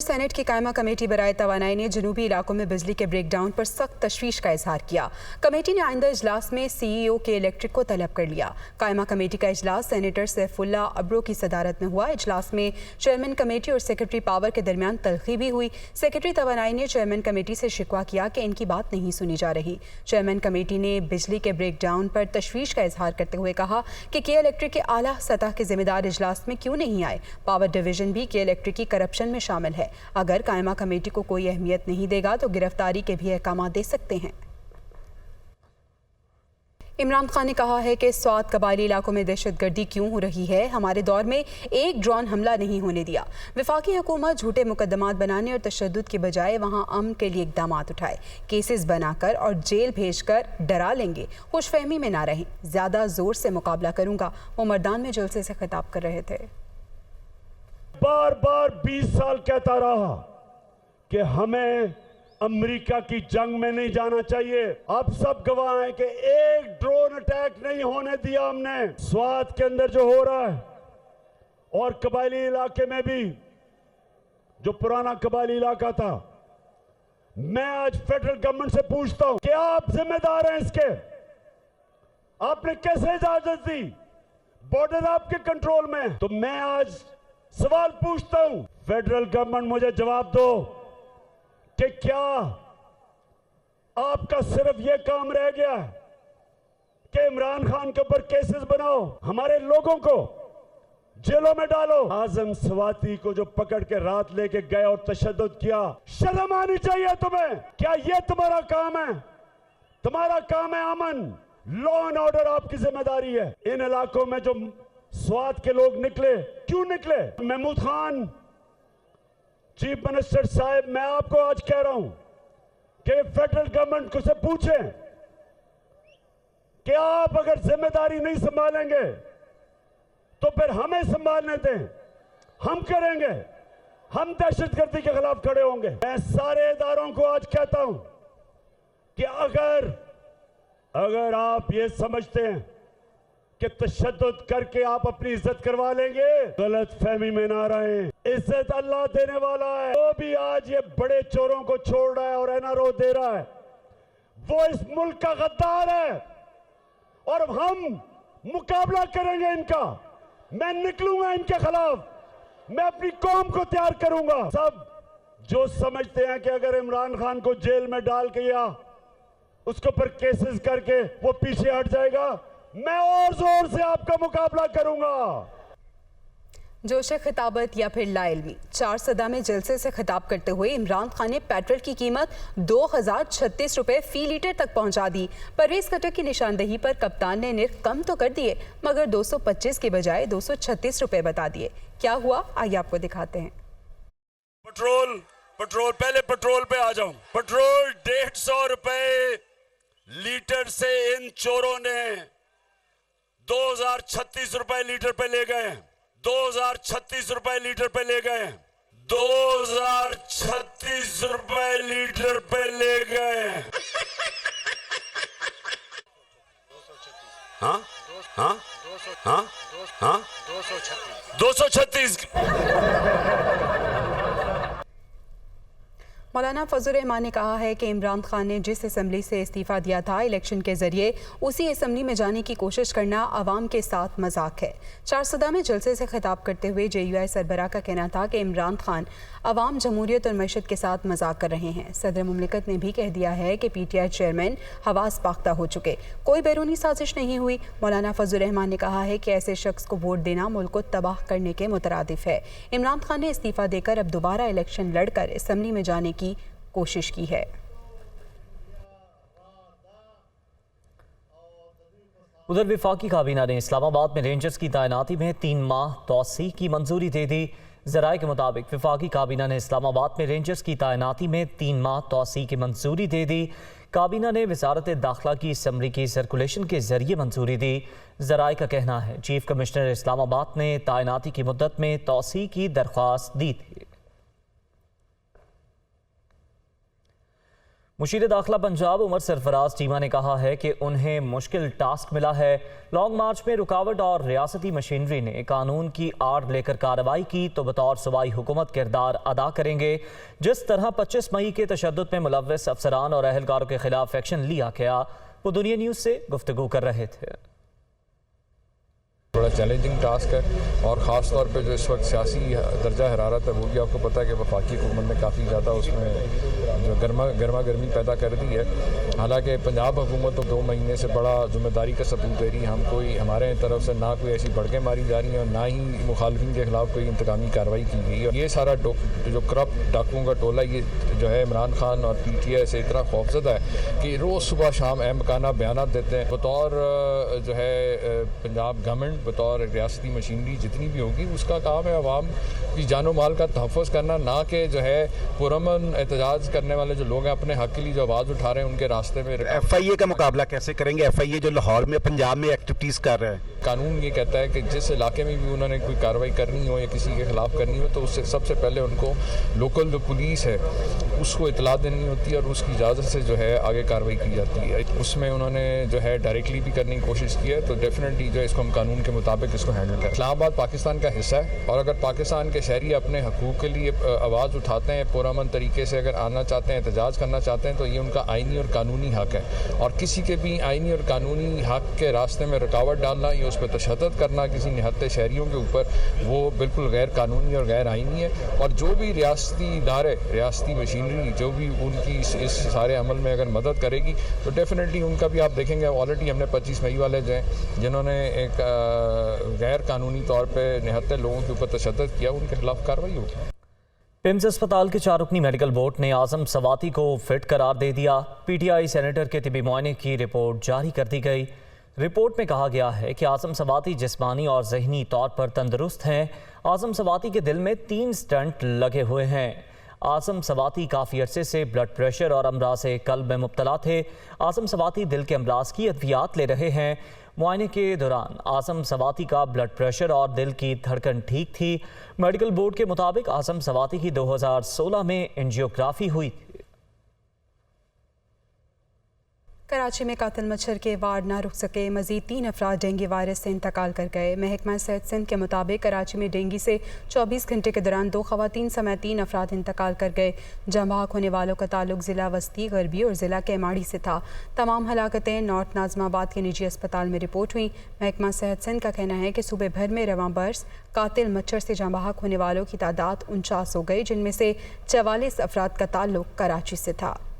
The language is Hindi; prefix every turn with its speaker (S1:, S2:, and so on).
S1: सेनेट की कायमा कमेटी बराए तवानाई ने जनूबी इलाकों में बिजली के ब्रेकडाउन पर सख्त तशवीश का इजहार किया। कमेटी ने आइंदा इजलास में सीईओ के इलेक्ट्रिक को तलब कर लिया। कायमा कमेटी का इजलास सेनेटर सैफुल्ला अब्रो की सदारत में हुआ। इजलास में चेयरमैन कमेटी और सेक्रेटरी पावर के दरमियान तल्खी भी हुई। सेक्रेटरी तवानाई ने चेयरमैन कमेटी से शिकवा किया कि इनकी बात नहीं सुनी जा रही। चेयरमैन कमेटी ने बिजली के ब्रेकडाउन पर तशवीश का इजहार करते हुए कहा कि के इलेक्ट्रिक के आला सतह के जिम्मेदार इजलास में क्यों नहीं आए। पावर डिवीजन भी के इलेक्ट्रिक की करप्शन में शामिल है। अगर कायमा कमेटी को कोई अहमियत नहीं देगा तो गिरफ्तारी के भी अहकाम दे सकते हैं। इमरान खान ने कहा है कि स्वात कबायली इलाकों में दहशतगर्दी क्यों हो रही है। हमारे दौर में एक ड्रोन हमला नहीं होने दिया। वफाकी हुकूमत झूठे मुकदमात बनाने और तशद्दुद के बजाय वहाँ अमन के लिए इकदाम उठाए। केसेस बनाकर और जेल भेजकर डरा लेंगे। खुशफहमी में ना रहें। ज़्यादा जोर से मुकाबला करूँगा, वो मर्दान में जलसे से खिताब कर रहे थे।
S2: बार बार 20 साल कहता रहा कि हमें अमेरिका की जंग में नहीं जाना चाहिए। अब सब गवाह हैं कि एक ड्रोन अटैक नहीं होने दिया हमने। स्वात के अंदर जो हो रहा है और कबायली इलाके में भी, जो पुराना कबायली इलाका था, मैं आज फेडरल गवर्नमेंट से पूछता हूं कि आप जिम्मेदार हैं इसके। आपने कैसे इजाजत दी? बॉर्डर आपके कंट्रोल में। तो मैं आज सवाल पूछता हूं, फेडरल गवर्नमेंट मुझे जवाब दो कि क्या आपका सिर्फ यह काम रह गया है कि इमरान खान के ऊपर केसेस बनाओ, हमारे लोगों को जेलों में डालो? आजम स्वाति को जो पकड़ के रात लेके गए और तशद्दुद किया, शर्म आनी चाहिए तुम्हें। क्या यह तुम्हारा काम है? तुम्हारा काम है अमन, लॉ एंड ऑर्डर आपकी जिम्मेदारी है। इन इलाकों में जो स्वात के लोग निकले, क्यों निकले? महमूद खान चीफ मिनिस्टर साहब, मैं आपको आज कह रहा हूं कि फेडरल गवर्नमेंट को से पूछें कि आप अगर जिम्मेदारी नहीं संभालेंगे तो फिर हमें संभालने दें, हम करेंगे, हम दहशतगर्दी के खिलाफ खड़े होंगे। मैं सारे इदारों को आज कहता हूं कि अगर आप ये समझते हैं कि तशद्दुद करके आप अपनी इज्जत करवा लेंगे, गलत फहमी में ना रहें। इज्जत अल्लाह देने वाला है। वो भी आज ये बड़े चोरों को छोड़ रहा है और एनआरओ दे रहा है, वो इस मुल्क का गद्दार है और हम मुकाबला करेंगे इनका। मैं निकलूंगा इनके खिलाफ, मैं अपनी कौम को तैयार करूंगा। सब जो समझते हैं कि अगर इमरान खान को जेल में डाल के या उसके ऊपर केसेस करके वो पीछे हट जाएगा, मैं और जोर से आपका मुकाबला करूंगा।
S1: जोश खिताबत या फिर लाइलमी, 4 सदा में जलसे से खिताब करते हुए इमरान खान ने पेट्रोल की कीमत 2036 रुपए फी लीटर तक पहुंचा दी। परवेज खट्टर की निशानदेही पर कप्तान ने निर्ख कम तो कर दिए, मगर 225 के बजाय 236 रुपए बता दिए। क्या हुआ, आइए आपको दिखाते हैं।
S2: पेट्रोल पहले पेट्रोल पे आ जाऊं। पेट्रोल 150 रुपए लीटर से इन चोरों ने 2036 रुपए लीटर पे ले गए। 2036 रुपए लीटर पे ले गए। 2036 रुपए लीटर पे ले गए। हाँ हाँ हाँ हाँ 236।
S1: मौलाना फजल रहमान ने कहा है कि इमरान खान ने जिस असम्बली से इस्तीफ़ा दिया था, इलेक्शन के जरिए उसी असम्बली में जाने की कोशिश करना आवाम के साथ मजाक है। 4 सदा में जलसे से खिताब करते हुए JUI सरबराह का कहना था कि इमरान खान अवाम, जमहूरियत और मैशत के साथ मजाक कर रहे हैं। सदर मुमलिकत ने भी कह दिया है कि PTI चेयरमैन हवास पाख्ता हो चुके, कोई बैरूनी साजिश नहीं हुई। मौलाना फजल रहमान ने कहा है कि ऐसे शख्स को वोट देना मुल्क को तबाह करने के मुतरादिफ है। इमरान खान ने इस्तीफ़ा देकर अब दोबारा इलेक्शन लड़कर असम्बली में जाने की कोशिश की है।
S3: उधर वफाकी काबीना ने इस्लामाबाद में रेंजर्स की तैनाती में 3 माह तौसी की मंजूरी दे दी। ज़राए के मुताबिक वफाकी काबीना ने इस्लामाबाद में रेंजर्स की तैनाती में 3 माह तौसी की मंजूरी दे दी। काबीना ने वजारत दाखिला की असम्बली की सर्कुलेशन के जरिए मंजूरी दी। ज़राए का कहना है चीफ कमिश्नर इस्लामाबाद ने तैनाती की मुद्दत में तौसी की दरख्वास्त दी थी। मुशीर दाखिला पंजाब उमर सरफराज चीमा ने कहा है कि उन्हें मुश्किल टास्क मिला है। लॉन्ग मार्च में रुकावट और रियासती मशीनरी ने कानून की आड़ लेकर कार्रवाई की तो बतौर सूबाई हुकूमत किरदार अदा करेंगे। जिस तरह 25 मई के तशद्दुद में मुलव्वस अफसरान और अहलकारों के खिलाफ एक्शन लिया गया, वो दुनिया न्यूज़ से गुफ्तगू कर रहे थे।
S4: बड़ा चैलेंजिंग टास्क है और ख़ास तौर पे जो इस वक्त सियासी दर्जा हरारत है वो भी आपको पता है कि वफाकी हुकूमत ने काफ़ी ज़्यादा उसमें जो गर्मा गर्मी पैदा कर दी है। हालांकि पंजाब हुकूमत तो 2 महीने से बड़ा जिम्मेदारी का सबूत दे रही है। हम कोई हमारे तरफ से ना कोई ऐसी भड़कें मारी जा रही हैं और ना ही मुखालफिन के खिलाफ कोई इंतकामी कार्रवाई की गई है। ये सारा जो करप्ट डाकुओं का टोला ये जो है इमरान खान और PTI से इतना खौफजदा है कि रोज़ सुबह शाम अहमकाना बयान देते हैं। बतौर जो है पंजाब गवर्नमेंट बतौर रियासती मशीनरी जितनी भी होगी उसका काम है आवाम की जानो माल का तहफ़्फ़ुज़ करना, ना कि जो है पुरअमन एहतजाज करने वाले जो लोग हैं अपने हक़ के लिए जो आवाज़ उठा रहे हैं उनके रास्ते में।
S5: FIA का मुकाबला कैसे करेंगे? FIA जो लाहौर में पंजाब में एक्टिविटीज़ कर रहा है।
S4: कानून ये कहता है कि जिस इलाके में भी उन्होंने कोई कार्रवाई करनी हो या किसी के खिलाफ करनी हो तो उससे सबसे पहले उनको लोकल जो पुलिस है उसको इतला देनी होती है और उसकी इजाज़त से जो है आगे कार्रवाई की जाती है। उसमें उन्होंने जो है डायरेक्टली भी करने की कोशिश की है तो डेफिनेटली जो है इसको हम कानून के मुताबिक इसको हैंडल करें। इस्लामाबाद पाकिस्तान का हिस्सा है और अगर पाकिस्तान के शहरी अपने हकूक़ के लिए आवाज़ उठाते हैं, पुरअमन तरीके से अगर आना चाहते हैं, एहतजाज करना चाहते हैं तो ये उनका आइनी और कानूनी हक़ है। और किसी के भी आइनी और कानूनी हक़ के रास्ते में रुकावट डालना या उस पर तशद्दुद करना किसी निहत्ते शहरियों के ऊपर वो बिल्कुल गैर कानूनी और गैर आइनी है। और जो भी रियासती इदारे, रियासती मशीनरी जो भी उनकी इस सारे अमल में अगर मदद करेगी तो डेफिनेटली उनका भी आप देखेंगे। ऑलरेडी हमने 25 मई वाले जो हैं जिन्होंने एक गैर कानूनी तौर पे निहत्ते लोगों के ऊपर तशद्दुद किया उनके खिलाफ कार्रवाई होगी।
S3: पिम्स अस्पताल के 4 रुकनी मेडिकल बोर्ड ने आज़म सवाती को फिट करार दे दिया। PTI सेनेटर के तिबी मुआयने की रिपोर्ट जारी कर दी गई। रिपोर्ट में कहा गया है कि आज़म सवाती जिस्मानी और जहनी तौर पर तंदुरुस्त हैं। आज़म सवाती के दिल में 3 स्टंट लगे हुए हैं। आज़म सवाती काफ़ी अरसे से ब्लड प्रेशर और अमराज़ क़ल्ब में मुब्तला थे। आज़म सवाती दिल के अमराज की अद्वियात ले रहे हैं। मुआयने के दौरान आज़म सवाती का ब्लड प्रेशर और दिल की धड़कन ठीक थी। मेडिकल बोर्ड के मुताबिक आज़म सवाती की 2016 में एंजियोग्राफी हुई।
S1: कराची में कातिल मच्छर के वार ना रुक सके, मजीद 3 अफराद डेंगू वायरस से इंतकाल कर गए। महकमा सेहत सिंध के मुताबिक कराची में डेंगू से 24 घंटे के दौरान 2 खवातीन समेत 3 अफराद इंतकाल कर गए। जहाँ भाग होने वालों का ताल्लुक ज़िला वस्ती, गरबी और ज़िला केमाड़ी से था। तमाम हलाकतें नॉर्थ नाज़माबाद के निजी अस्पताल में रिपोर्ट हुई। महकमा सेहत सिंध का कहना है कि सूबे भर में रवां बरस कातिल मच्छर से जहाँ भाग होने वालों की तादाद 49 हो गई, जिनमें से 44 अफराद का ताल्लुक कराची से था।